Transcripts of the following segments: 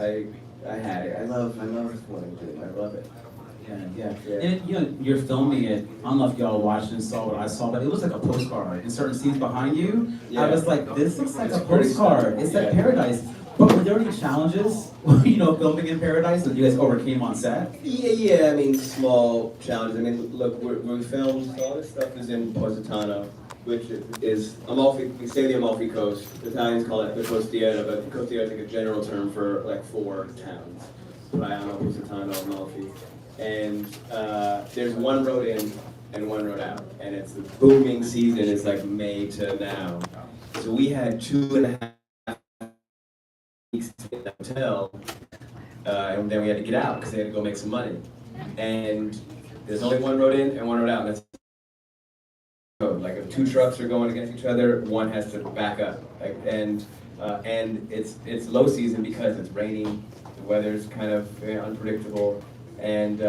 I had it. I love what I do. I love it. Yeah. And you're filming it. I don't know if y'all watched and saw what I saw, but it looks like a postcard. In certain scenes behind you, I Yeah. was like, this looks like a pretty postcard. stunning. It's like Yeah. paradise. But were there any challenges, filming in paradise that you guys overcame on set? Yeah. I mean, small challenges. I mean, look, we filmed. So all this stuff is in Positano, which is Amalfi. We say the Amalfi Coast. The Italians call it the Costiera, but the Costiera is like a general term for like 4 towns: Traiano, Positano, Amalfi. And there's one road in and one road out, and it's the booming season. It's like May to now. So we had 2.5 weeks in the hotel, and then we had to get out because they had to go make some money. And there's only one road in and one road out. And that's like if 2 trucks are going against each other, one has to back up. And it's low season because it's raining. The weather's kind of unpredictable. And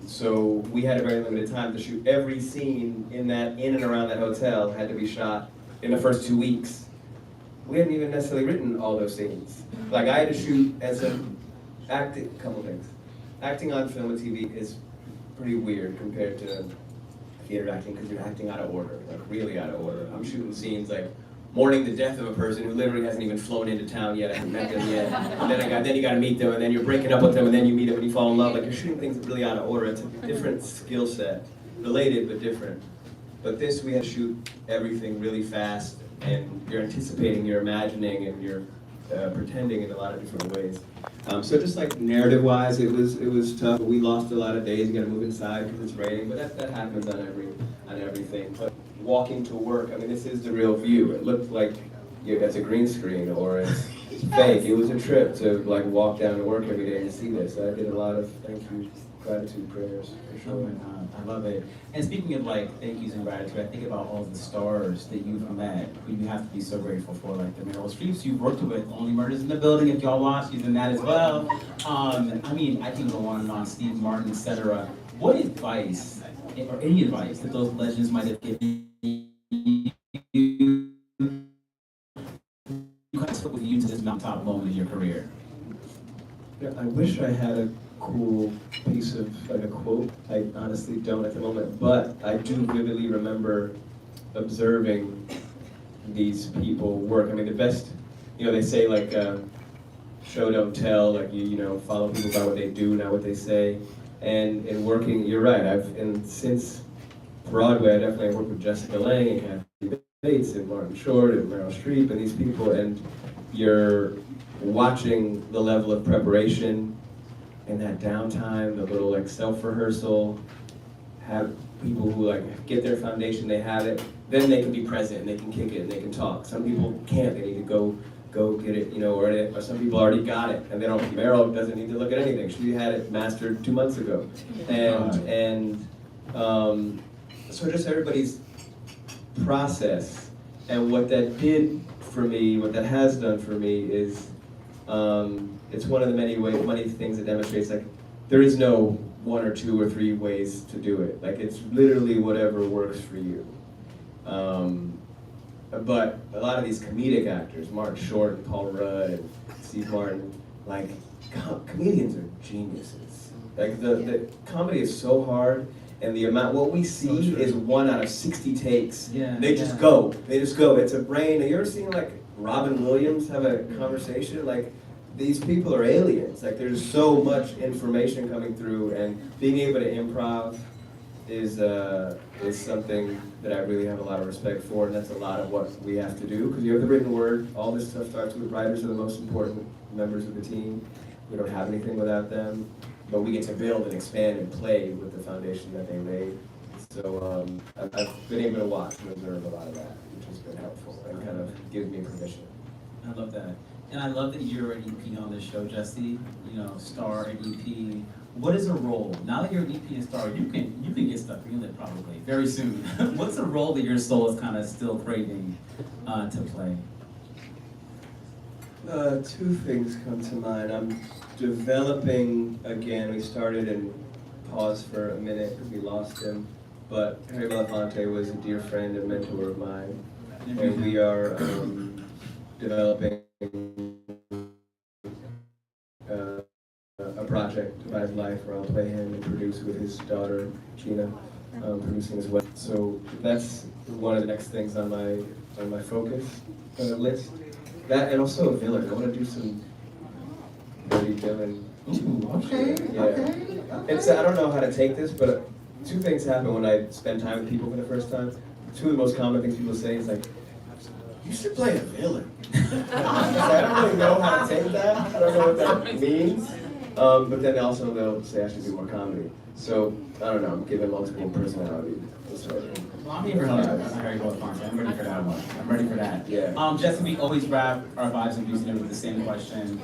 so we had a very limited time to shoot. Every scene in and around that hotel had to be shot in the first 2 weeks. We hadn't even necessarily written all those scenes. Like I had to shoot as a couple things. Acting on film and TV is pretty weird compared to theater acting because you're acting out of order, like really out of order. I'm shooting scenes like mourning the death of a person who literally hasn't even flown into town yet. I haven't met them yet. And then you got to meet them, and then you're breaking up with them, and then you meet them and you fall in love. Like you're shooting things really out of order. It's a different skill set, related but different. But this we had to shoot everything really fast, and you're anticipating, you're imagining, and you're pretending in a lot of different ways. So just like narrative-wise, it was tough. We lost a lot of days. You got to move inside because it's raining, but that happens on everything. But walking to work, I mean, this is the real view. It looked like it's a green screen or it's fake. It was a trip to like walk down to work every day and see this. I did a lot of thank you, gratitude prayers for Oh sure. my God, I love it. And speaking of like thank yous and gratitude, I think about all the stars that you've met, who you have to be so grateful for, like the Meryl Streeps you've worked with, Only Murders in the Building, if y'all watched, she's in that as well. I mean, I can go on and on, Steve Martin, etc. What advice, or any advice, that those legends might have given you, kind of stuck with you to this mountaintop moment in your career? Yeah, I wish I had a cool piece of like a quote. I honestly don't at the moment, but I do vividly remember observing these people work. I mean, the best, they say like show don't tell. Like you follow people by what they do, not what they say. And in working, you're right. And since Broadway, I definitely worked with Jessica Lange and Kathy Bates and Martin Short and Meryl Streep and these people, and you're watching the level of preparation and that downtime, the little like self-rehearsal, have people who like get their foundation, they have it, then they can be present and they can kick it and they can talk. Some people can't, they need to go get it, or some people already got it and they don't. Meryl doesn't need to look at anything. She had it mastered 2 months ago. And so just everybody's process, and what that did for me, what that has done for me is it's one of the many things that demonstrates like there is no 1 or 2 or 3 ways to do it. Like it's literally whatever works for you. But a lot of these comedic actors, Martin Short and Paul Rudd and Steve Martin, like comedians are geniuses. Like the comedy is so hard, and what we see is 1 out of 60 takes. Yeah, They just go. It's a brain. Have you ever seen like Robin Williams have a conversation? Like these people are aliens. Like there's so much information coming through, and being able to improv is something that I really have a lot of respect for, and that's a lot of what we have to do, because you have the written word. All this stuff starts with writers are the most important members of the team. We don't have anything without them, but we get to build and expand and play with the foundation that they made. So I've been able to watch and observe a lot of that, which has been helpful and kind of gives me permission. I love that. And I love that you're an EP on this show, Jesse. Star and EP. What is a role? Now that you're an EP and star, you can get stuff greenlit probably very soon. What's a role that your soul is kind of still craving to play? 2 things come to mind. I'm developing again. We started and paused for a minute because we lost him. But Harry Belafonte was a dear friend and mentor of mine, and we are developing project about his life where I'll play him and produce with his daughter, Gina, producing as well. So that's one of the next things on my focus list. That and also a villain. I want to do some dirty villain. Ooh, okay, Yeah. okay. It's I don't know how to take this, but two things happen when I spend time with people for the first time. Two of the most common things people say is like, "You should play a villain." I don't really know how to take that. I don't know what that means. But then also they'll say I should do more comedy. So I don't know. I'm giving multiple personality disorder. Well, I'm here for Harry Potter content. I'm ready for that one. I'm ready for that. Yeah. Jesse, we always wrap our vibes and views with the same question.